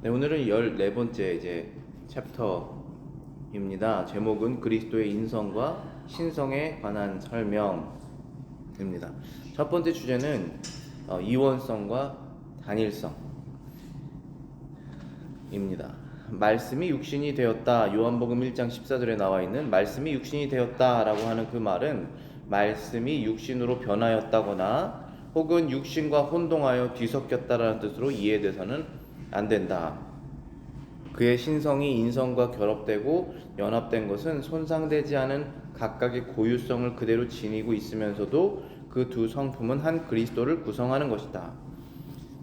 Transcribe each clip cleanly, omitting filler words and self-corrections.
네, 오늘은 14번째 이제 챕터입니다. 제목은 그리스도의 인성과 신성에 관한 설명입니다. 첫 번째 주제는 이원성과 단일성입니다. 말씀이 육신이 되었다. 요한복음 1장 14절에 나와 있는 말씀이 육신이 되었다라고 하는 그 말은 말씀이 육신으로 변하였다거나 혹은 육신과 혼동하여 뒤섞였다라는 뜻으로 이해돼서는 안 된다. 그의 신성이 인성과 결합되고 연합된 것은 손상되지 않은 각각의 고유성을 그대로 지니고 있으면서도 그 두 성품은 한 그리스도를 구성하는 것이다.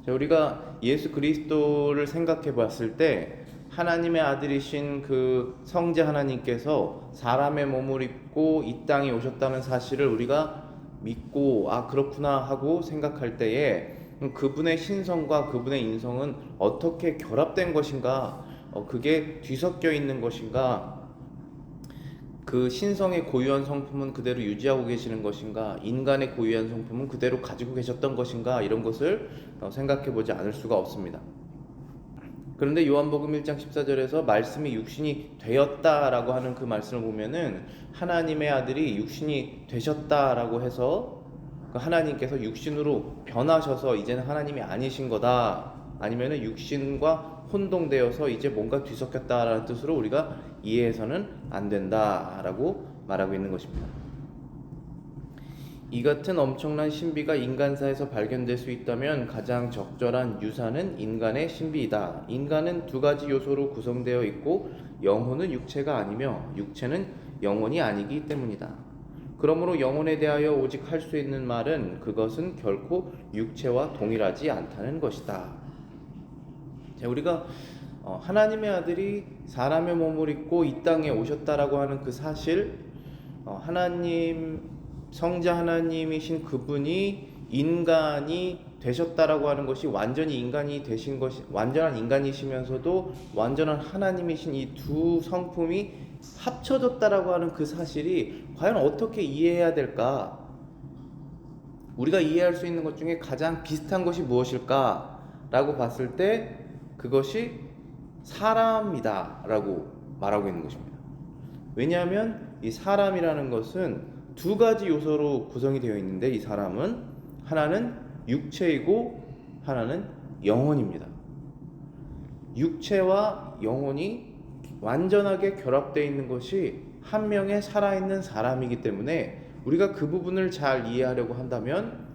자, 우리가 예수 그리스도를 생각해 봤을 때 하나님의 아들이신 그 성자 하나님께서 사람의 몸을 입고 이 땅에 오셨다는 사실을 우리가 믿고 그렇구나 하고 생각할 때에 그분의 신성과 그분의 인성은 어떻게 결합된 것인가, 그게 뒤섞여 있는 것인가, 그 신성의 고유한 성품은 그대로 유지하고 계시는 것인가, 인간의 고유한 성품은 그대로 가지고 계셨던 것인가, 이런 것을 생각해 보지 않을 수가 없습니다. 그런데 요한복음 1장 14절에서 말씀이 육신이 되었다라고 하는 그 말씀을 보면은 하나님의 아들이 육신이 되셨다라고 해서 하나님께서 육신으로 변하셔서 이제는 하나님이 아니신 거다, 아니면은 육신과 혼동되어서 이제 뭔가 뒤섞였다라는 뜻으로 우리가 이해해서는 안 된다라고 말하고 있는 것입니다. 이 같은 엄청난 신비가 인간사에서 발견될 수 있다면 가장 적절한 유산은 인간의 신비이다. 인간은 두 가지 요소로 구성되어 있고 영혼은 육체가 아니며 육체는 영혼이 아니기 때문이다. 그러므로 영혼에 대하여 오직 할 수 있는 말은 그것은 결코 육체와 동일하지 않다는 것이다. 자, 우리가 하나님의 아들이 사람의 몸을 입고 이 땅에 오셨다라고 하는 그 사실, 하나님 성자 하나님이신 그분이 인간이 되셨다라고 하는 것이 완전히 인간이 되신 것이, 완전한 인간이시면서도 완전한 하나님이신 이 두 성품이 합쳐졌다라고 하는 그 사실이 과연 어떻게 이해해야 될까? 우리가 이해할 수 있는 것 중에 가장 비슷한 것이 무엇일까? 라고 봤을 때 그것이 사람이다 라고 말하고 있는 것입니다. 왜냐하면 이 사람이라는 것은 두 가지 요소로 구성이 되어 있는데, 이 사람은 하나는 육체이고 하나는 영혼입니다. 육체와 영혼이 완전하게 결합되어 있는 것이 한 명의 살아있는 사람이기 때문에 우리가 그 부분을 잘 이해하려고 한다면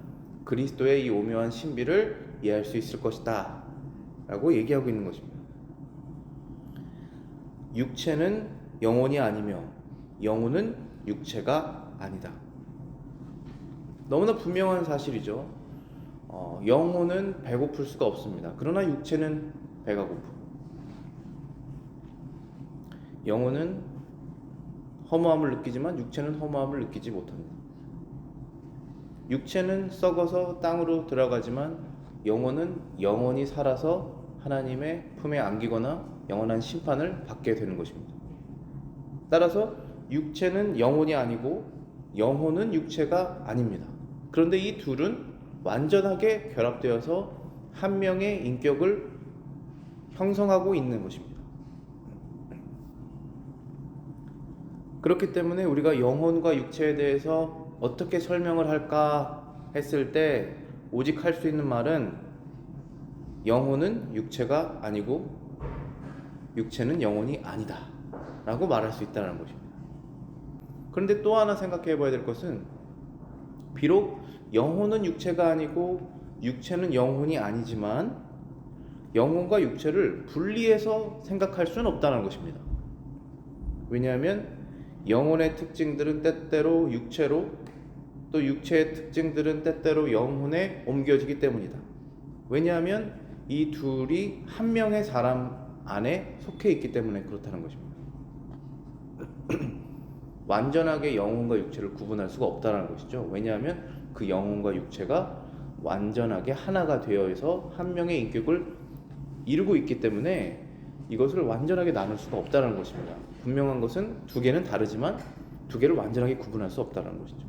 그리스도의 이 오묘한 신비를 이해할 수 있을 것이다 라고 얘기하고 있는 것입니다. 육체는 영혼이 아니며 영혼은 육체가 아니다. 너무나 분명한 사실이죠. 영혼은 배고플 수가 없습니다. 그러나 육체는 배가 고프고, 영혼은 허무함을 느끼지만 육체는 허무함을 느끼지 못합니다. 육체는 썩어서 땅으로 들어가지만 영혼은 영원히 살아서 하나님의 품에 안기거나 영원한 심판을 받게 되는 것입니다. 따라서 육체는 영혼이 아니고 영혼은 육체가 아닙니다. 그런데 이 둘은 완전하게 결합되어서 한 명의 인격을 형성하고 있는 것입니다. 그렇기 때문에 우리가 영혼과 육체에 대해서 어떻게 설명을 할까 했을 때 오직 할 수 있는 말은 영혼은 육체가 아니고 육체는 영혼이 아니다 라고 말할 수 있다는 것입니다. 그런데 또 하나 생각해 봐야 될 것은, 비록 영혼은 육체가 아니고 육체는 영혼이 아니지만 영혼과 육체를 분리해서 생각할 수는 없다는 것입니다. 왜냐하면 영혼의 특징들은 때때로 육체로, 또 육체의 특징들은 때때로 영혼에 옮겨지기 때문이다. 왜냐하면 이 둘이 한 명의 사람 안에 속해 있기 때문에 그렇다는 것입니다. 완전하게 영혼과 육체를 구분할 수가 없다는 것이죠. 왜냐하면 그 영혼과 육체가 완전하게 하나가 되어서 한 명의 인격을 이루고 있기 때문에 이것을 완전하게 나눌 수가 없다는 것입니다. 분명한 것은 두 개는 다르지만 두 개를 완전하게 구분할 수 없다는 것이죠.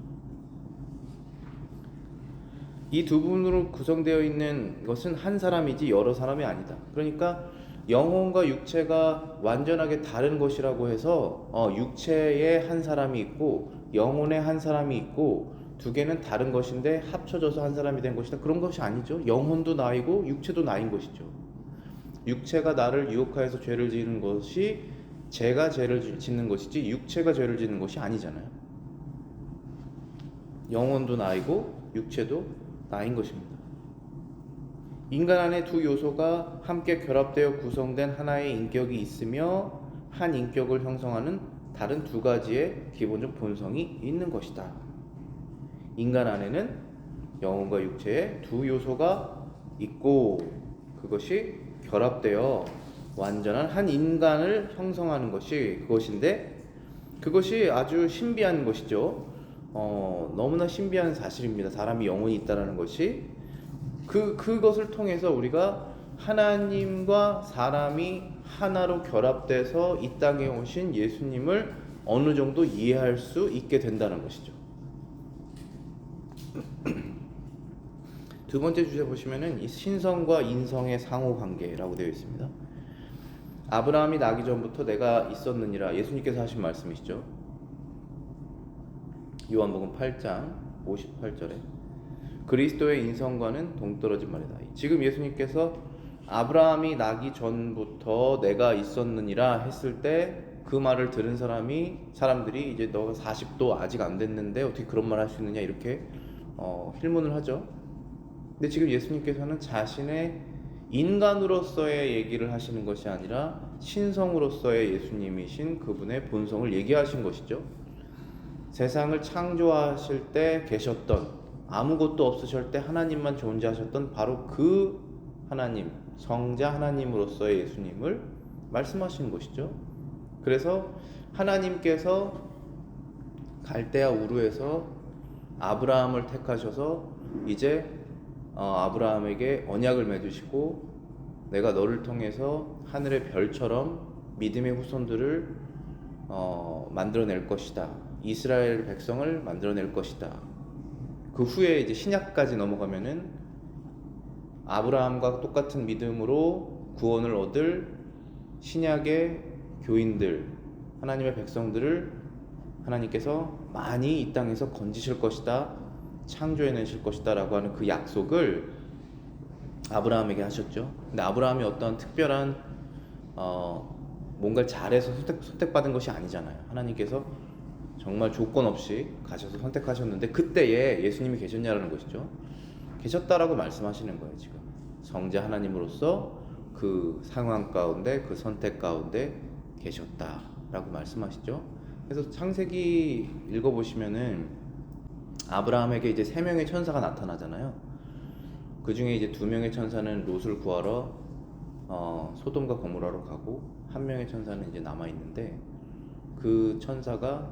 이 두 부분으로 구성되어 있는 것은 한 사람이지 여러 사람이 아니다. 그러니까 영혼과 육체가 완전하게 다른 것이라고 해서 육체에 한 사람이 있고 영혼에 한 사람이 있고 두 개는 다른 것인데 합쳐져서 한 사람이 된 것이다, 그런 것이 아니죠. 영혼도 나이고 육체도 나인 것이죠. 육체가 나를 유혹하여서 죄를 지는 것이 제가 죄를 짓는 것이지 육체가 죄를 짓는 것이 아니잖아요. 영혼도 나이고 육체도 나인 것입니다. 인간 안에 두 요소가 함께 결합되어 구성된 하나의 인격이 있으며 한 인격을 형성하는 다른 두 가지의 기본적 본성이 있는 것이다. 인간 안에는 영혼과 육체의 두 요소가 있고 그것이 결합되어 완전한 한 인간을 형성하는 것이 그것인데, 그것이 아주 신비한 것이죠. 너무나 신비한 사실입니다. 사람이 영혼이 있다는 것이 그것을 통해서 우리가 하나님과 사람이 하나로 결합돼서 이 땅에 오신 예수님을 어느 정도 이해할 수 있게 된다는 것이죠. 두 번째 주제 보시면은 이 신성과 인성의 상호 관계라고 되어 있습니다. 아브라함이 나기 전부터 내가 있었느니라, 예수님께서 하신 말씀이시죠. 요한복음 8장 58절에 그리스도의 인성과는 동떨어진 말이다. 지금 예수님께서 아브라함이 나기 전부터 내가 있었느니라 했을 때 그 말을 들은 사람들이 이제 너가 40도 아직 안 됐는데 어떻게 그런 말 할 수 있느냐, 이렇게 힐문을 하죠. 근데 지금 예수님께서는 자신의 인간으로서의 얘기를 하시는 것이 아니라 신성으로서의 예수님이신 그분의 본성을 얘기하신 것이죠. 세상을 창조하실 때 계셨던, 아무것도 없으실 때 하나님만 존재하셨던 바로 그 하나님, 성자 하나님으로서의 예수님을 말씀하시는 것이죠. 그래서 하나님께서 갈대아 우르에서 아브라함을 택하셔서 이제 아브라함에게 언약을 맺으시고 내가 너를 통해서 하늘의 별처럼 믿음의 후손들을 만들어낼 것이다, 이스라엘 백성을 만들어낼 것이다. 그 후에 이제 신약까지 넘어가면은 아브라함과 똑같은 믿음으로 구원을 얻을 신약의 교인들, 하나님의 백성들을 하나님께서 많이 이 땅에서 건지실 것이다, 창조해내실 것이다 라고 하는 그 약속을 아브라함에게 하셨죠. 근데 아브라함이 어떤 특별한 뭔가를 잘해서 선택받은 것이 아니잖아요. 하나님께서 정말 조건 없이 가셔서 선택하셨는데 그때에 예수님이 계셨냐라는 것이죠. 계셨다라고 말씀하시는 거예요. 지금 성자 하나님으로서 그 상황 가운데, 그 선택 가운데 계셨다라고 말씀하시죠. 그래서 창세기 읽어보시면은 아브라함에게 이제 3명의 천사가 나타나잖아요. 그 중에 이제 2명의 천사는 롯을 구하러 소돔과 고모라로 가고 1명의 천사는 이제 남아 있는데, 그 천사가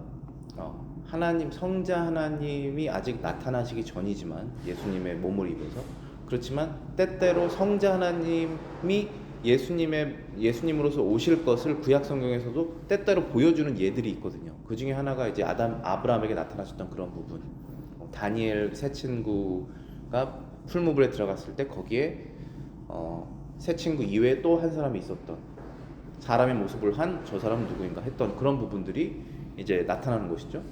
하나님, 성자 하나님이 아직 나타나시기 전이지만 예수님의 몸을 입어서, 그렇지만 때때로 성자 하나님이 예수님으로서 오실 것을 구약 성경에서도 때때로 보여주는 예들이 있거든요. 그 중에 하나가 이제 아브라함에게 나타나셨던 그런 부분. 다니엘 새 친구가 풀무불에 들어갔을 때 거기에 새 친구 이외에 또 한 사람이 있었던, 사람의 모습을 한 저 사람은 누구인가 했던 그런 부분들이 이제 나타나는 것이죠.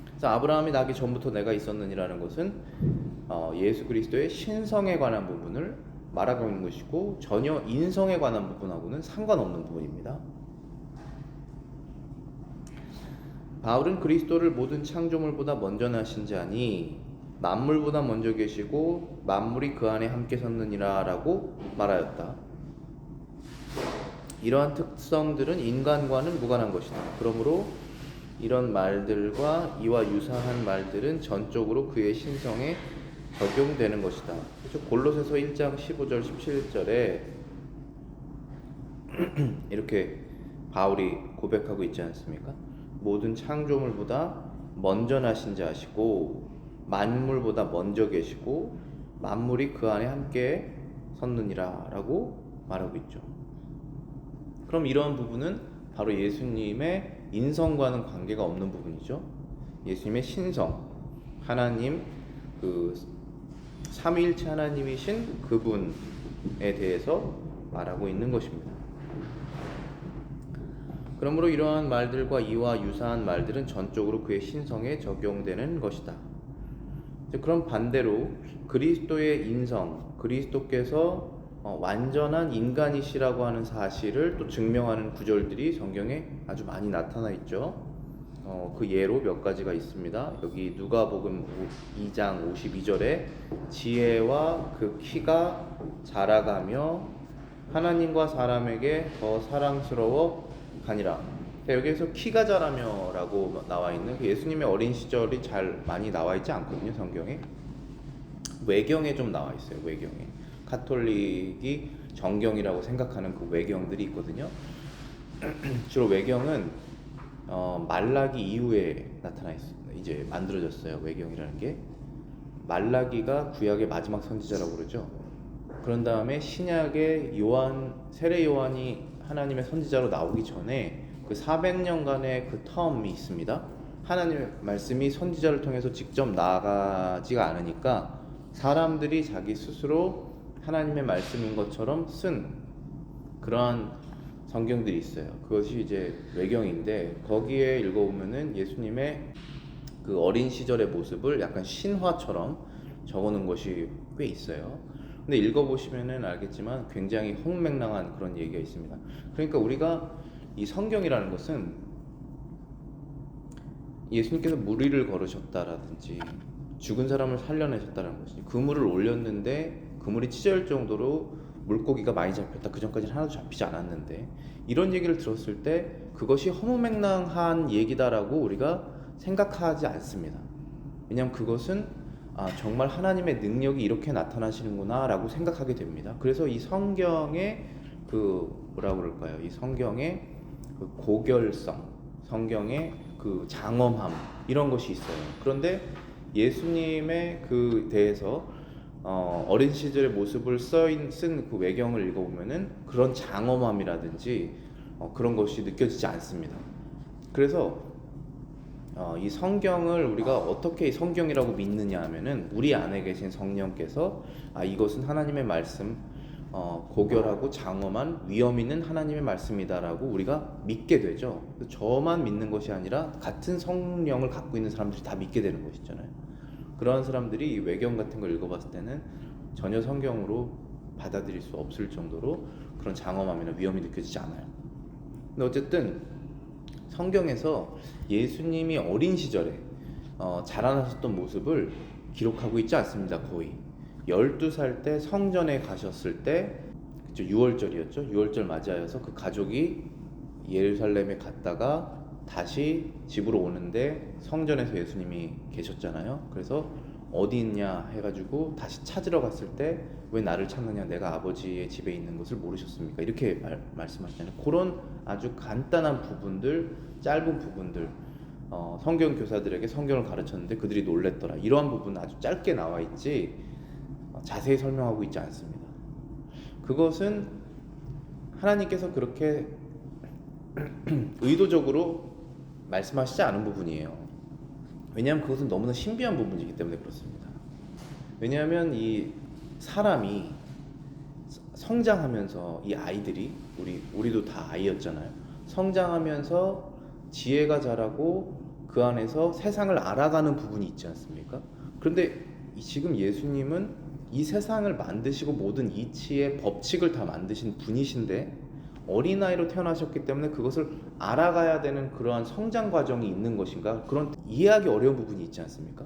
그래서 아브라함이 나기 전부터 내가 있었느니라는 것은 예수 그리스도의 신성에 관한 부분을 말하고 있는 것이고 전혀 인성에 관한 부분하고는 상관없는 부분입니다. 바울은 그리스도를 모든 창조물보다 먼저 나신 자니 만물보다 먼저 계시고 만물이 그 안에 함께 섰느니라 라고 말하였다. 이러한 특성들은 인간과는 무관한 것이다. 그러므로 이런 말들과 이와 유사한 말들은 전적으로 그의 신성에 적용되는 것이다. 그래서 골로새서 1장 15절 17절에 이렇게 바울이 고백하고 있지 않습니까? 모든 창조물보다 먼저 나신 자시고 만물보다 먼저 계시고 만물이 그 안에 함께 섰느니라 라고 말하고 있죠. 그럼 이런 부분은 바로 예수님의 인성과는 관계가 없는 부분이죠. 예수님의 신성, 하나님, 그 삼위일체 하나님이신 그분에 대해서 말하고 있는 것입니다. 그러므로 이러한 말들과 이와 유사한 말들은 전적으로 그의 신성에 적용되는 것이다. 그럼 반대로 그리스도의 인성, 그리스도께서 완전한 인간이시라고 하는 사실을 또 증명하는 구절들이 성경에 아주 많이 나타나 있죠. 그 예로 몇 가지가 있습니다. 여기 누가복음 2장 52절에 지혜와 그 키가 자라가며 하나님과 사람에게 더 사랑스러워 가니라. 여기에서 키가 자라며라고 나와 있는 그 예수님의 어린 시절이 잘 많이 나와 있지 않거든요, 성경에. 외경에 좀 나와 있어요. 외경에 카톨릭이 정경이라고 생각하는 그 외경들이 있거든요. 주로 외경은 말라기 이후에 나타나 있습니다. 이제 만들어졌어요. 외경이라는 게 말라기가 구약의 마지막 선지자라고 그러죠. 그런 다음에 신약의 세례 요한이 하나님의 선지자로 나오기 전에 그 400년간의 그 텀이 있습니다. 하나님의 말씀이 선지자를 통해서 직접 나가지가 않으니까 사람들이 자기 스스로 하나님의 말씀인 것처럼 쓴 그러한 성경들이 있어요. 그것이 이제 외경인데 거기에 읽어보면은 예수님의 그 어린 시절의 모습을 약간 신화처럼 적어놓은 것이 꽤 있어요. 근데 읽어보시면은 알겠지만 굉장히 허무맹랑한 그런 얘기가 있습니다. 그러니까 우리가 이 성경이라는 것은 예수님께서 무리를 걸으셨다라든지 죽은 사람을 살려내셨다는 것이지, 그물을 올렸는데 그물이 찢어질 정도로 물고기가 많이 잡혔다, 그 전까지는 하나도 잡히지 않았는데, 이런 얘기를 들었을 때 그것이 허무맹랑한 얘기다라고 우리가 생각하지 않습니다. 왜냐하면 그것은 정말 하나님의 능력이 이렇게 나타나시는구나 라고 생각하게 됩니다. 그래서 이 성경의 그 뭐라고 그럴까요? 이 성경의 그 고결성, 성경의 그 장엄함, 이런 것이 있어요. 그런데 예수님의 그 대해서 어린 시절의 모습을 쓴 그 외경을 읽어보면은 그런 장엄함이라든지 그런 것이 느껴지지 않습니다. 그래서 이 성경을 우리가 어떻게 성경이라고 믿느냐 하면은 우리 안에 계신 성령께서 이것은 하나님의 말씀, 고결하고 장엄한 위엄 있는 하나님의 말씀이다라고 우리가 믿게 되죠. 저만 믿는 것이 아니라 같은 성령을 갖고 있는 사람들이 다 믿게 되는 것이잖아요. 그러한 사람들이 이 외경 같은 걸 읽어봤을 때는 전혀 성경으로 받아들일 수 없을 정도로 그런 장엄함이나 위엄이 느껴지지 않아요. 근데 어쨌든 성경에서 예수님이 어린 시절에 자라나셨던 모습을 기록하고 있지 않습니다. 거의 12살 때 성전에 가셨을 때, 그쵸, 6월절이었죠. 6월절 맞이하여서 그 가족이 예루살렘에 갔다가 다시 집으로 오는데 성전에서 예수님이 계셨잖아요. 그래서 어디 있냐 해가지고 다시 찾으러 갔을 때 왜 나를 찾느냐, 내가 아버지의 집에 있는 것을 모르셨습니까? 이렇게 말씀하시잖아요. 그런 아주 간단한 부분들, 짧은 부분들, 성경 교사들에게 성경을 가르쳤는데 그들이 놀랬더라, 이러한 부분은 아주 짧게 나와 있지 자세히 설명하고 있지 않습니다. 그것은 하나님께서 그렇게 의도적으로 말씀하시지 않은 부분이에요. 왜냐하면 그것은 너무나 신비한 부분이기 때문에 그렇습니다. 왜냐하면 이 사람이 성장하면서, 이 아이들이, 우리도 다 아이였잖아요. 성장하면서 지혜가 자라고 그 안에서 세상을 알아가는 부분이 있지 않습니까? 그런데 지금 예수님은 이 세상을 만드시고 모든 이치의 법칙을 다 만드신 분이신데 어린아이로 태어나셨기 때문에 그것을 알아가야 되는 그러한 성장 과정이 있는 것인가, 그런 이해하기 어려운 부분이 있지 않습니까?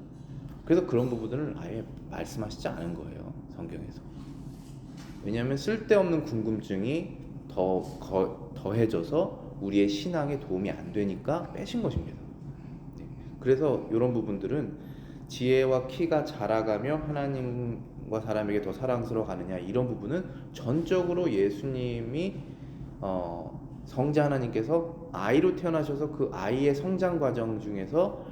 그래서 그런 부분들을 아예 말씀하시지 않은 거예요, 성경에서. 왜냐하면 쓸데없는 궁금증이 더해져서 우리의 신앙에 도움이 안 되니까 빼신 것입니다. 그래서 이런 부분들은 지혜와 키가 자라가며 하나님과 사람에게 더 사랑스러워 가느냐, 이런 부분은 전적으로 예수님이 성자 하나님께서 아이로 태어나셔서 그 아이의 성장 과정 중에서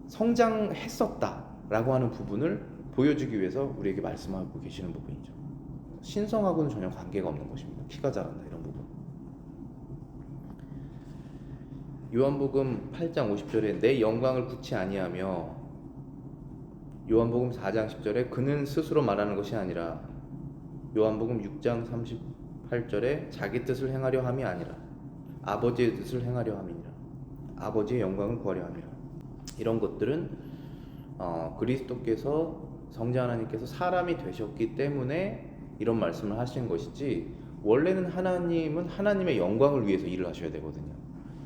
성장했었다라고 하는 부분을 보여주기 위해서 우리에게 말씀하고 계시는 부분이죠. 신성하고는 전혀 관계가 없는 것입니다. 키가 자란다, 이런 부분. 요한복음 8장 50절에 내 영광을 굳이 아니하며, 요한복음 4장 10절에 그는 스스로 말하는 것이 아니라, 요한복음 6장 8절에 자기 뜻을 행하려 함이 아니라 아버지의 뜻을 행하려 함이니라. 아버지의 영광을 구하려 함이라. 이런 것들은 그리스도께서 성자 하나님께서 사람이 되셨기 때문에 이런 말씀을 하신 것이지, 원래는 하나님은 하나님의 영광을 위해서 일을 하셔야 되거든요.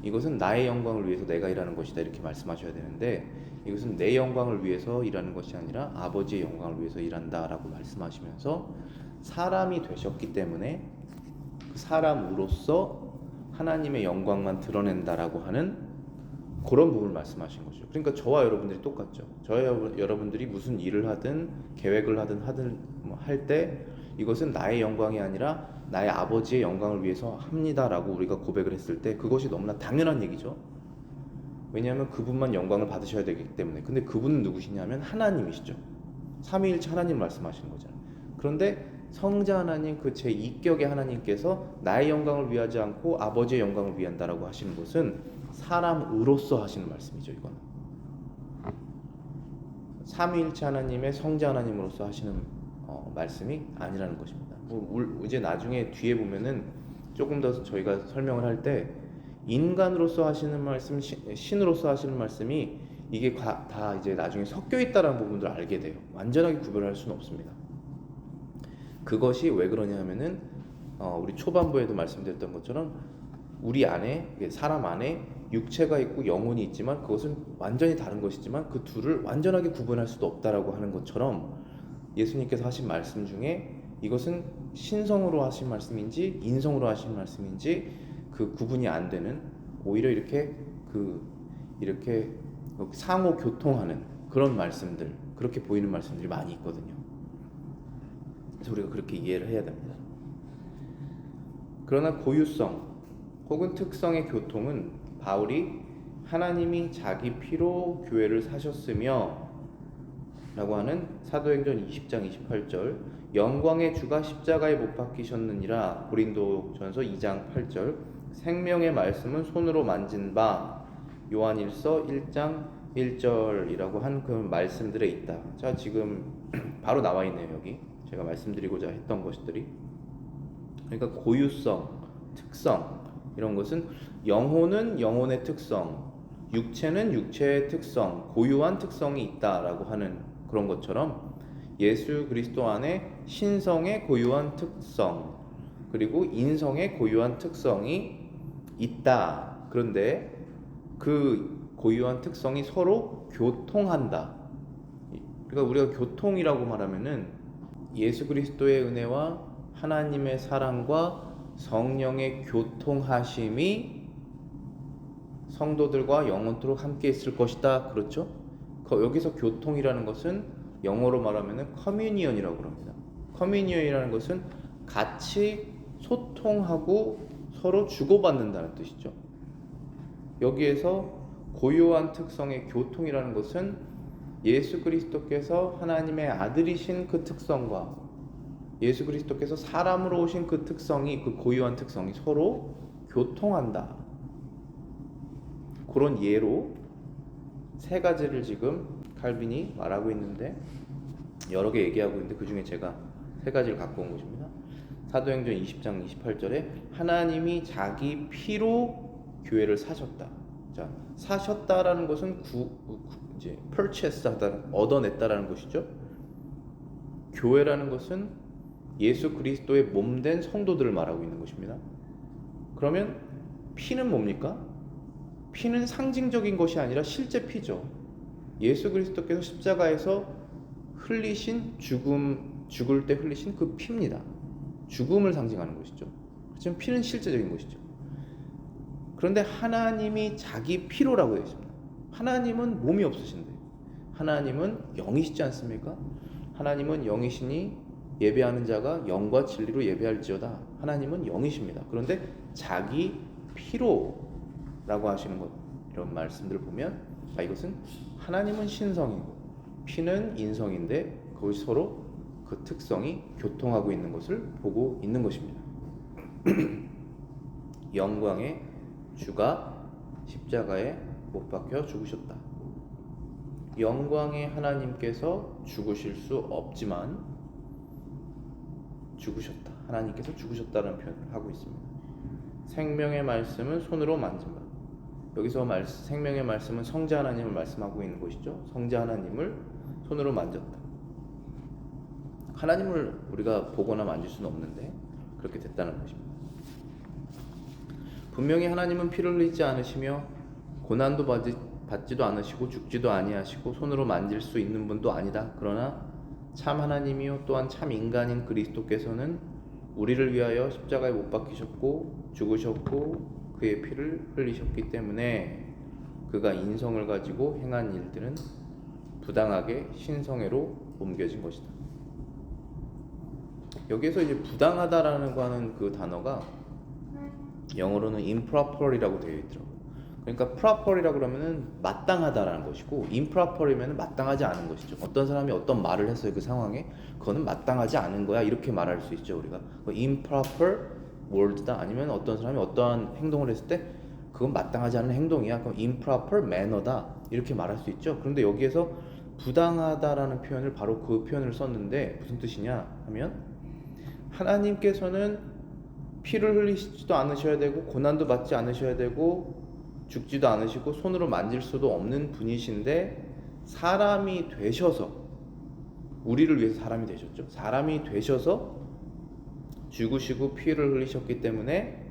이것은 나의 영광을 위해서 내가 일하는 것이다 이렇게 말씀하셔야 되는데, 이것은 내 영광을 위해서 일하는 것이 아니라 아버지의 영광을 위해서 일한다 라고 말씀하시면서 사람이 되셨기 때문에 그 사람으로서 하나님의 영광만 드러낸다라고 하는 그런 부분을 말씀하신 거죠. 그러니까 저와 여러분들이 똑같죠. 저와 여러분들이 무슨 일을 하든 계획을 하든 할 때 이것은 나의 영광이 아니라 나의 아버지의 영광을 위해서 합니다라고 우리가 고백을 했을 때 그것이 너무나 당연한 얘기죠. 왜냐하면 그분만 영광을 받으셔야 되기 때문에. 근데 그분은 누구시냐면 하나님이시죠. 삼위일체 하나님 말씀하시는 거잖아요. 그런데 성자 하나님, 그 제2격의 하나님께서 나의 영광을 위하지 않고 아버지의 영광을 위한다라고 하시는 것은 사람으로서 하시는 말씀이죠. 이거는 삼위일체 하나님의 성자 하나님으로서 하시는 말씀이 아니라는 것입니다. 이제 나중에 뒤에 보면은 조금 더 저희가 설명을 할 때 인간으로서 하시는 말씀, 신으로서 하시는 말씀이 이게 다 이제 나중에 섞여 있다라는 부분들을 알게 돼요. 완전하게 구별할 수는 없습니다. 그것이 왜 그러냐 하면은 우리 초반부에도 말씀드렸던 것처럼 우리 안에, 사람 안에 육체가 있고 영혼이 있지만 그것은 완전히 다른 것이지만 그 둘을 완전하게 구분할 수도 없다라고 하는 것처럼 예수님께서 하신 말씀 중에 이것은 신성으로 하신 말씀인지 인성으로 하신 말씀인지 그 구분이 안 되는, 오히려 이렇게 상호 교통하는 그런 말씀들, 그렇게 보이는 말씀들이 많이 있거든요. 그래서 우리가 그렇게 이해를 해야 됩니다. 그러나 고유성 혹은 특성의 교통은 바울이 하나님이 자기 피로 교회를 사셨으며 라고 하는 사도행전 20장 28절, 영광의 주가 십자가에 못 박히셨느니라 고린도전서 2장 8절, 생명의 말씀은 손으로 만진 바 요한일서 1장 1절이라고 한 그 말씀들에 있다. 자, 지금 바로 나와 있네요. 여기 제가 말씀드리고자 했던 것들이. 그러니까 고유성, 특성, 이런 것은 영혼은 영혼의 특성, 육체는 육체의 특성, 고유한 특성이 있다라고 하는 그런 것처럼 예수 그리스도 안에 신성의 고유한 특성, 그리고 인성의 고유한 특성이 있다. 그런데 그 고유한 특성이 서로 교통한다. 그러니까 우리가 교통이라고 말하면은 예수 그리스도의 은혜와 하나님의 사랑과 성령의 교통하심이 성도들과 영원토록 함께 있을 것이다. 그렇죠? 여기서 교통이라는 것은 영어로 말하면은 커뮤니언이라고 합니다. 커뮤니언이라는 것은 같이 소통하고 서로 주고받는다는 뜻이죠. 여기에서 고유한 특성의 교통이라는 것은 예수 그리스도께서 하나님의 아들이신 그 특성과 예수 그리스도께서 사람으로 오신 그 특성이, 그 고유한 특성이 서로 교통한다. 그런 예로 세 가지를 지금 칼빈이 말하고 있는데, 여러 개 얘기하고 있는데 그 중에 제가 세 가지를 갖고 온 것입니다. 사도행전 20장 28절에 하나님이 자기 피로 교회를 사셨다. 자, 사셨다라는 것은 이제 purchase 하다, 얻어냈다라는 것이죠. 교회라는 것은 예수 그리스도의 몸된 성도들을 말하고 있는 것입니다. 그러면 피는 뭡니까? 피는 상징적인 것이 아니라 실제 피죠. 예수 그리스도께서 십자가에서 흘리신 죽을 때 흘리신 그 피입니다. 죽음을 상징하는 것이죠. 그렇지만 피는 실제적인 것이죠. 그런데 하나님이 자기 피로라고 되어 있습니다. 하나님은 몸이 없으신데 하나님은 영이시지 않습니까? 하나님은 영이시니 예배하는 자가 영과 진리로 예배할지어다. 하나님은 영이십니다. 그런데 자기 피로라고 하시는 것, 이런 말씀들을 보면 이것은 하나님은 신성이고 피는 인성인데 그것이 서로 그 특성이 교통하고 있는 것을 보고 있는 것입니다. 영광의 주가 십자가에 못 박혀 죽으셨다. 영광의 하나님께서 죽으실 수 없지만 죽으셨다. 하나님께서 죽으셨다는 표현을 하고 있습니다. 생명의 말씀은 손으로 만진 바. 여기서 생명의 말씀은 성자 하나님을 말씀하고 있는 것이죠. 성자 하나님을 손으로 만졌다. 하나님을 우리가 보거나 만질 수는 없는데 그렇게 됐다는 것입니다. 분명히 하나님은 피를 흘리지 않으시며 고난도 받지도 않으시고 죽지도 아니하시고 손으로 만질 수 있는 분도 아니다. 그러나 참 하나님이요 또한 참 인간인 그리스도께서는 우리를 위하여 십자가에 못 박히셨고 죽으셨고 그의 피를 흘리셨기 때문에 그가 인성을 가지고 행한 일들은 부당하게 신성애로 옮겨진 것이다. 여기에서 이제 부당하다라는 거 하는 그 단어가 영어로는 improper이라고 되어 있더라고요. 그러니까 proper이라고 그러면은 마땅하다라는 것이고 improper이면은 마땅하지 않은 것이죠. 어떤 사람이 어떤 말을 했어요 그 상황에, 그거는 마땅하지 않은 거야 이렇게 말할 수 있죠 우리가. improper word다. 아니면 어떤 사람이 어떠한 행동을 했을 때 그건 마땅하지 않은 행동이야. 그럼 improper manner다 이렇게 말할 수 있죠. 그런데 여기에서 부당하다라는 표현을 바로 그 표현을 썼는데 무슨 뜻이냐 하면 하나님께서는 피를 흘리시지도 않으셔야 되고 고난도 받지 않으셔야 되고 죽지도 않으시고 손으로 만질 수도 없는 분이신데 사람이 되셔서 우리를 위해서 사람이 되셨죠. 사람이 되셔서 죽으시고 피를 흘리셨기 때문에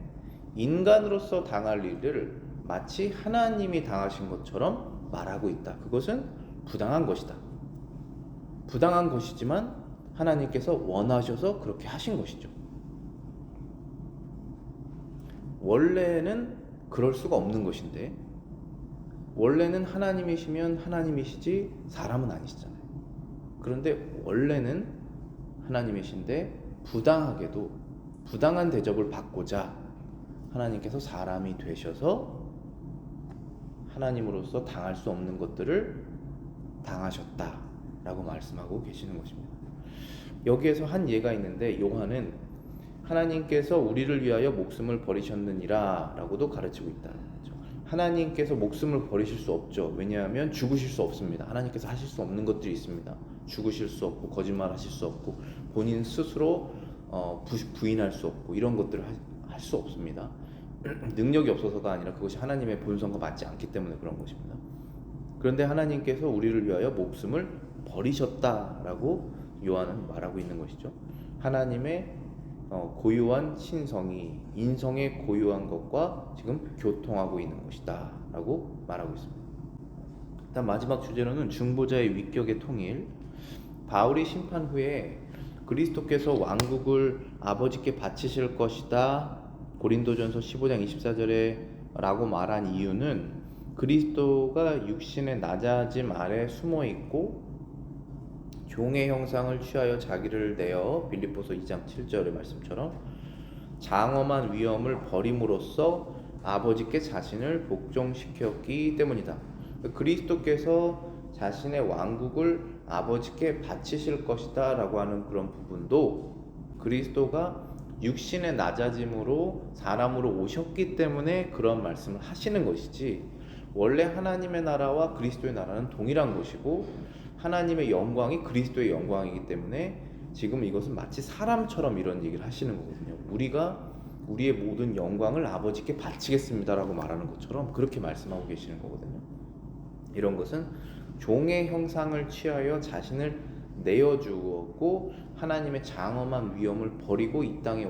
인간으로서 당할 일을 마치 하나님이 당하신 것처럼 말하고 있다. 그것은 부당한 것이다. 부당한 것이지만 하나님께서 원하셔서 그렇게 하신 것이죠. 원래는 그럴 수가 없는 것인데 원래는 하나님이시면 하나님이시지 사람은 아니시잖아요. 그런데 원래는 하나님이신데 부당하게도 부당한 대접을 받고자 하나님께서 사람이 되셔서 하나님으로서 당할 수 없는 것들을 당하셨다라고 말씀하고 계시는 것입니다. 여기에서 한 예가 있는데 요한은 하나님께서 우리를 위하여 목숨을 버리셨느니라 라고도 가르치고 있다. 하나님께서 목숨을 버리실 수 없죠. 왜냐하면 죽으실 수 없습니다. 하나님께서 하실 수 없는 것들이 있습니다. 죽으실 수 없고 거짓말 하실 수 없고 본인 스스로 부인할 수 없고 이런 것들을 할 수 없습니다. 능력이 없어서가 아니라 그것이 하나님의 본성과 맞지 않기 때문에 그런 것입니다. 그런데 하나님께서 우리를 위하여 목숨을 버리셨다라고 요한은 말하고 있는 것이죠. 하나님의 고유한 신성이 인성에 고유한 것과 지금 교통하고 있는 것이다 라고 말하고 있습니다. 일단 마지막 주제로는 중보자의 위격의 통일. 바울이 심판 후에 그리스도께서 왕국을 아버지께 바치실 것이다 고린도전서 15장 24절에 라고 말한 이유는 그리스도가 육신의 낮아짐 아래 숨어 있고 종의 형상을 취하여 자기를 내어 빌립보서 2장 7절의 말씀처럼 장엄한 위엄을 버림으로써 아버지께 자신을 복종시켰기 때문이다. 그리스도께서 자신의 왕국을 아버지께 바치실 것이다 라고 하는 그런 부분도 그리스도가 육신의 낮아짐으로 사람으로 오셨기 때문에 그런 말씀을 하시는 것이지, 원래 하나님의 나라와 그리스도의 나라는 동일한 것이고 하나님의 영광이 그리스도의 영광이기 때문에 지금 이것은 마치 사람처럼 이런 얘기를 하시는 거거든요. 우리가 우리의 모든 영광을 아버지께 바치겠습니다라고 말하는 것처럼 그렇게 말씀하고 계시는 거거든요. 이런 것은 종의 형상을 취하여 자신을 내어주었고 하나님의 장엄한 위엄을 버리고 이 땅에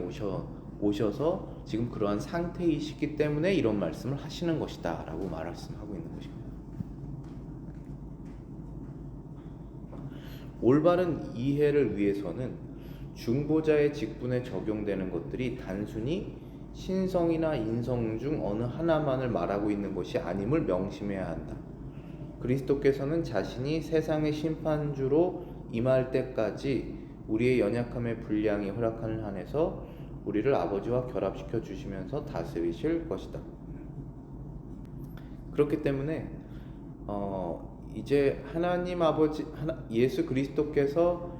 오셔서 지금 그러한 상태이시기 때문에 이런 말씀을 하시는 것이다 라고 말씀하고 있는 것입니다. 올바른 이해를 위해서는 중보자의 직분에 적용되는 것들이 단순히 신성이나 인성 중 어느 하나만을 말하고 있는 것이 아님을 명심해야 한다. 그리스도께서는 자신이 세상의 심판주로 임할 때까지 우리의 연약함의 분량이 허락하는 한에서 우리를 아버지와 결합시켜 주시면서 다스리실 것이다. 그렇기 때문에 이제 하나님 아버지 예수 그리스도께서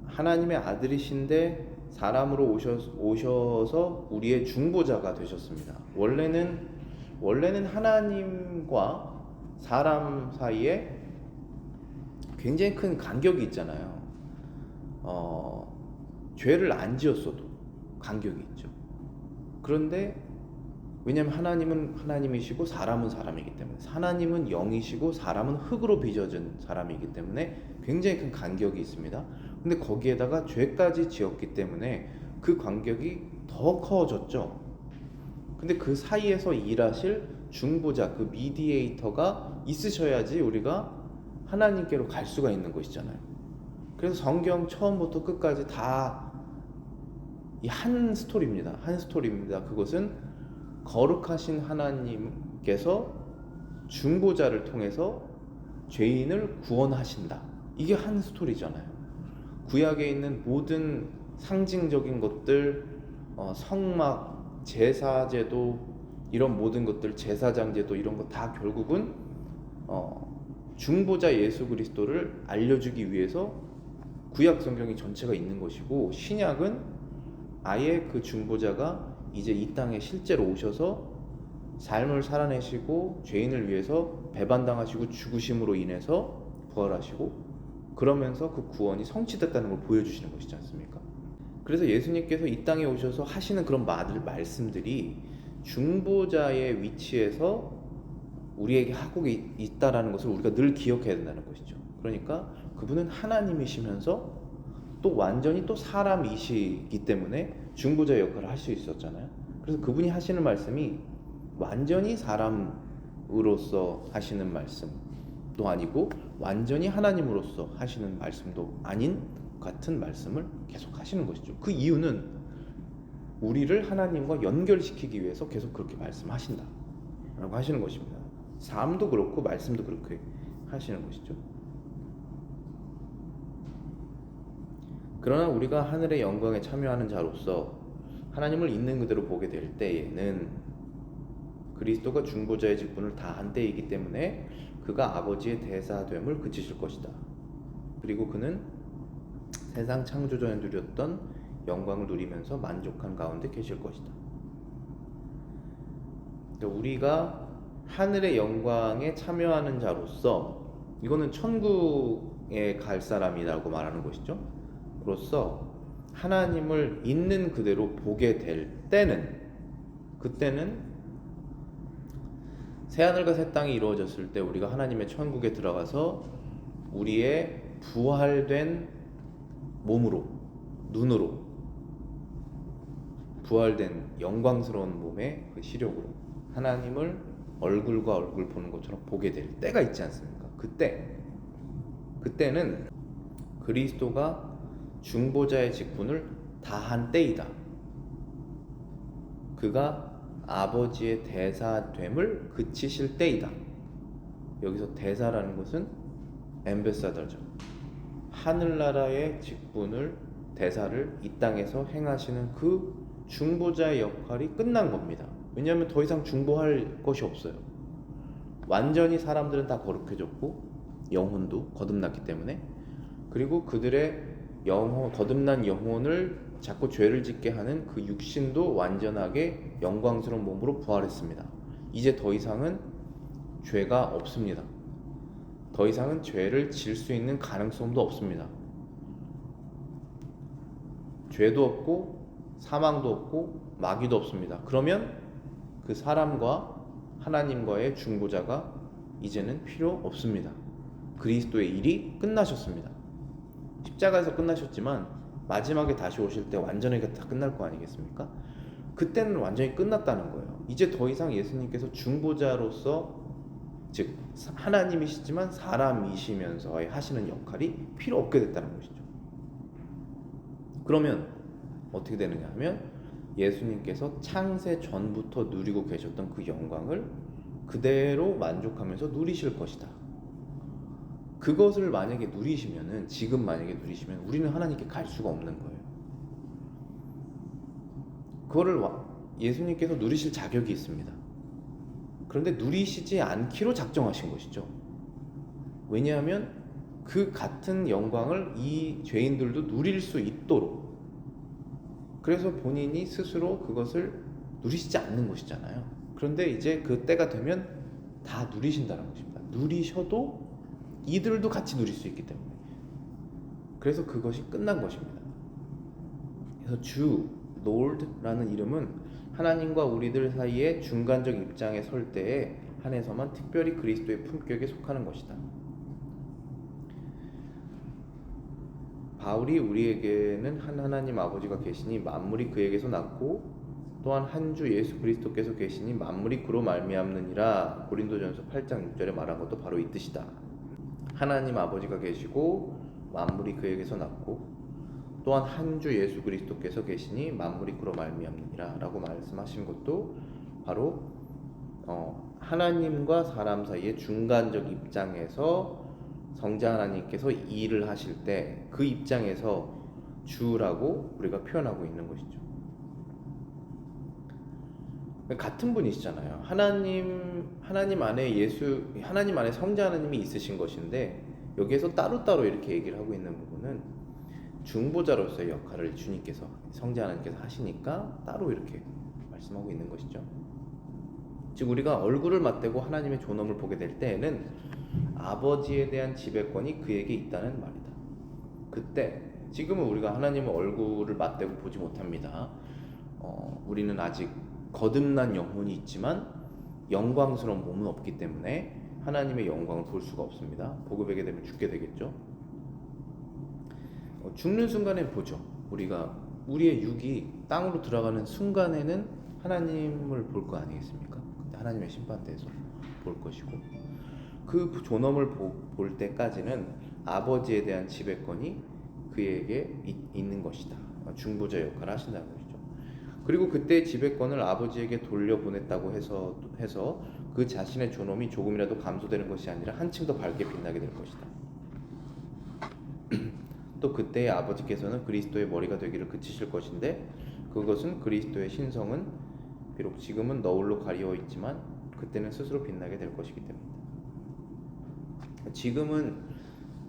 하나님의 아들이신데 사람으로 오셔서 우리의 중보자가 되셨습니다. 원래는 하나님과 사람 사이에 굉장히 큰 간격이 있잖아요. 죄를 안 지었어도 간격이 있죠. 그런데 왜냐하면 하나님은 하나님이시고 사람은 사람이기 때문에, 하나님은 영이시고 사람은 흙으로 빚어진 사람이기 때문에 굉장히 큰 간격이 있습니다. 근데 거기에다가 죄까지 지었기 때문에 그 간격이 더 커졌죠. 근데 그 사이에서 일하실 중보자, 그 미디에이터가 있으셔야지 우리가 하나님께로 갈 수가 있는 것이잖아요. 그래서 성경 처음부터 끝까지 다 이 한 스토리입니다. 한 스토리입니다. 그것은 거룩하신 하나님께서 중보자를 통해서 죄인을 구원하신다. 이게 한 스토리잖아요. 구약에 있는 모든 상징적인 것들, 성막, 제사제도, 이런 모든 것들, 제사장제도, 이런 거 다 결국은 중보자 예수 그리스도를 알려주기 위해서 구약 성경이 전체가 있는 것이고, 신약은 아예 그 중보자가 이제 이 땅에 실제로 오셔서 삶을 살아내시고 죄인을 위해서 배반당하시고 죽으심으로 인해서 부활하시고, 그러면서 그 구원이 성취됐다는 걸 보여주시는 것이지 않습니까? 그래서 예수님께서 이 땅에 오셔서 하시는 그런 말씀들이 중보자의 위치에서 우리에게 하고 있다라는 것을 우리가 늘 기억해야 된다는 것이죠. 그러니까 그분은 하나님이시면서 또 완전히 또 사람이시기 때문에 중보자의 역할을 할 수 있었잖아요. 그래서 그분이 하시는 말씀이 완전히 사람으로서 하시는 말씀도 아니고 완전히 하나님으로서 하시는 말씀도 아닌 같은 말씀을 계속 하시는 것이죠. 그 이유는 우리를 하나님과 연결시키기 위해서 계속 그렇게 말씀하신다 라고 하시는 것입니다. 삶도 그렇고 말씀도 그렇게 하시는 것이죠. 그러나 우리가 하늘의 영광에 참여하는 자로서 하나님을 있는 그대로 보게 될 때에는 그리스도가 중보자의 직분을 다한 때이기 때문에 그가 아버지의 대사됨을 그치실 것이다. 그리고 그는 세상 창조 전에 누렸던 영광을 누리면서 만족한 가운데 계실 것이다. 그러니까 우리가 하늘의 영광에 참여하는 자로서, 이거는 천국에 갈 사람이라고 말하는 것이죠. 로서 하나님을 있는 그대로 보게 될 때는, 그때는 새하늘과 새 땅이 이루어졌을 때 우리가 하나님의 천국에 들어가서 우리의 부활된 몸으로, 눈으로, 부활된 영광스러운 몸의 그 시력으로 하나님을 얼굴과 얼굴 보는 것처럼 보게 될 때가 있지 않습니까? 그때는 그리스도가 중보자의 직분을 다한 때이다. 그가 아버지의 대사됨을 그치실 때이다. 여기서 대사라는 것은 엠베사더죠. 하늘나라의 직분을, 대사를 이 땅에서 행하시는 그 중보자의 역할이 끝난 겁니다. 왜냐하면 더 이상 중보할 것이 없어요. 완전히 사람들은 다 거룩해졌고 영혼도 거듭났기 때문에, 그리고 그들의 거듭난 영혼을 자꾸 죄를 짓게 하는 그 육신도 완전하게 영광스러운 몸으로 부활했습니다. 이제 더 이상은 죄가 없습니다. 더 이상은 죄를 질 수 있는 가능성도 없습니다. 죄도 없고 사망도 없고 마귀도 없습니다. 그러면 그 사람과 하나님과의 중보자가 이제는 필요 없습니다. 그리스도의 일이 끝나셨습니다. 십자가에서 끝나셨지만 마지막에 다시 오실 때 완전하게 다 끝날 거 아니겠습니까? 그때는 완전히 끝났다는 거예요. 이제 더 이상 예수님께서 중보자로서, 즉 하나님이시지만 사람이시면서 하시는 역할이 필요 없게 됐다는 것이죠. 그러면 어떻게 되느냐 하면 예수님께서 창세 전부터 누리고 계셨던 그 영광을 그대로 만족하면서 누리실 것이다. 그것을 만약에 누리시면은, 지금 만약에 누리시면 우리는 하나님께 갈 수가 없는 거예요. 그거를 예수님께서 누리실 자격이 있습니다. 그런데 누리시지 않기로 작정하신 것이죠. 왜냐하면 그 같은 영광을 이 죄인들도 누릴 수 있도록, 그래서 본인이 스스로 그것을 누리시지 않는 것이잖아요. 그런데 이제 그 때가 되면 다 누리신다는 것입니다. 누리셔도 이들도 같이 누릴 수 있기 때문에. 그래서 그것이 끝난 것입니다. 그래서 주, Lord라는 이름은 하나님과 우리들 사이의 중간적 입장에 설 때에 한해서만 특별히 그리스도의 품격에 속하는 것이다. 바울이 우리에게는 한 하나님 아버지가 계시니 만물이 그에게서 났고 또한 한 주 예수 그리스도께서 계시니 만물이 그로 말미암느니라. 고린도전서 8장 6절에 말한 것도 바로 이 뜻이다. 하나님 아버지가 계시고 만물이 그에게서 났고 또한 한 주 예수 그리스도께서 계시니 만물이 그로 말미암느니라 라고 말씀하신 것도 바로 하나님과 사람 사이의 중간적 입장에서 성자 하나님께서 일을 하실 때 그 입장에서 주라고 우리가 표현하고 있는 것이죠. 같은 분이시잖아요. 하나님 안에 성자 하나님이 있으신 것인데 여기에서 따로따로 이렇게 얘기를 하고 있는 부분은 중보자로서의 역할을 주님께서 성자 하나님께서 하시니까 따로 이렇게 말씀하고 있는 것이죠. 즉 우리가 얼굴을 맞대고 하나님의 존엄을 보게 될 때에는 아버지에 대한 지배권이 그에게 있다는 말이다. 그때 지금은 우리가 하나님의 얼굴을 맞대고 보지 못합니다. 우리는 아직 거듭난 영혼이 있지만 영광스러운 몸은 없기 때문에 하나님의 영광을 볼 수가 없습니다. 복음에게 되면 죽게 되겠죠. 죽는 순간엔 보죠. 우리의 육이 땅으로 들어가는 순간에는 하나님을 볼 거 아니겠습니까? 그때 하나님의 심판대에서 볼 것이고 그 존엄을 볼 때까지는 아버지에 대한 지배권이 그에게 있는 것이다. 중보자 역할을 하신다는 것이죠. 그리고 그때 지배권을 아버지에게 돌려보냈다고 해서 그 자신의 존엄이 조금이라도 감소되는 것이 아니라 한층 더 밝게 빛나게 될 것이다. 또 그때 아버지께서는 그리스도의 머리가 되기를 그치실 것인데 그것은 그리스도의 신성은 비록 지금은 너울로 가리워 있지만 그때는 스스로 빛나게 될 것이기 때문이다. 지금은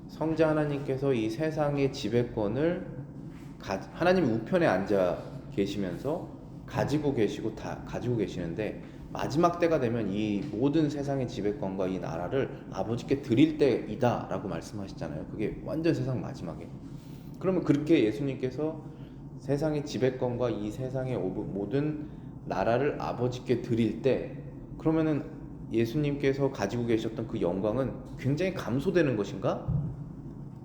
성자 하나님께서 이 세상의 지배권을 하나님 우편에 앉아 계시면서 가지고 계시는데 마지막 때가 되면 이 모든 세상의 지배권과 이 나라를 아버지께 드릴 때이다 라고 말씀하시잖아요. 그게 완전 세상 마지막에. 그러면 그렇게 예수님께서 세상의 지배권과 이 세상의 모든 나라를 아버지께 드릴 때 그러면은 예수님께서 가지고 계셨던 그 영광은 굉장히 감소되는 것인가?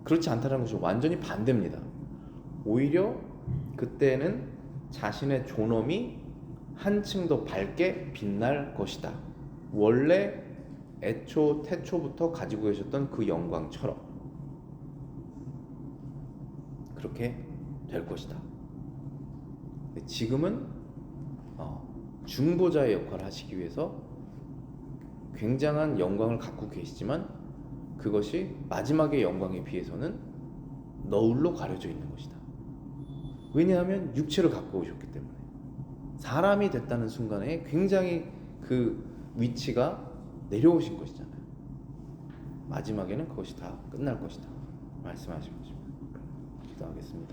그렇지 않다는 것이 완전히 반대입니다. 오히려 그때는 자신의 존엄이 한층 더 밝게 빛날 것이다. 원래 태초부터 가지고 계셨던 그 영광처럼 그렇게 될 것이다. 지금은 중보자의 역할을 하시기 위해서 굉장한 영광을 갖고 계시지만 그것이 마지막의 영광에 비해서는 너울로 가려져 있는 것이다. 왜냐하면 육체를 갖고 오셨기 때문에 사람이 됐다는 순간에 굉장히 그 위치가 내려오신 것이잖아요. 마지막에는 그것이 다 끝날 것이다 말씀하신 것입니다. 기도하겠습니다.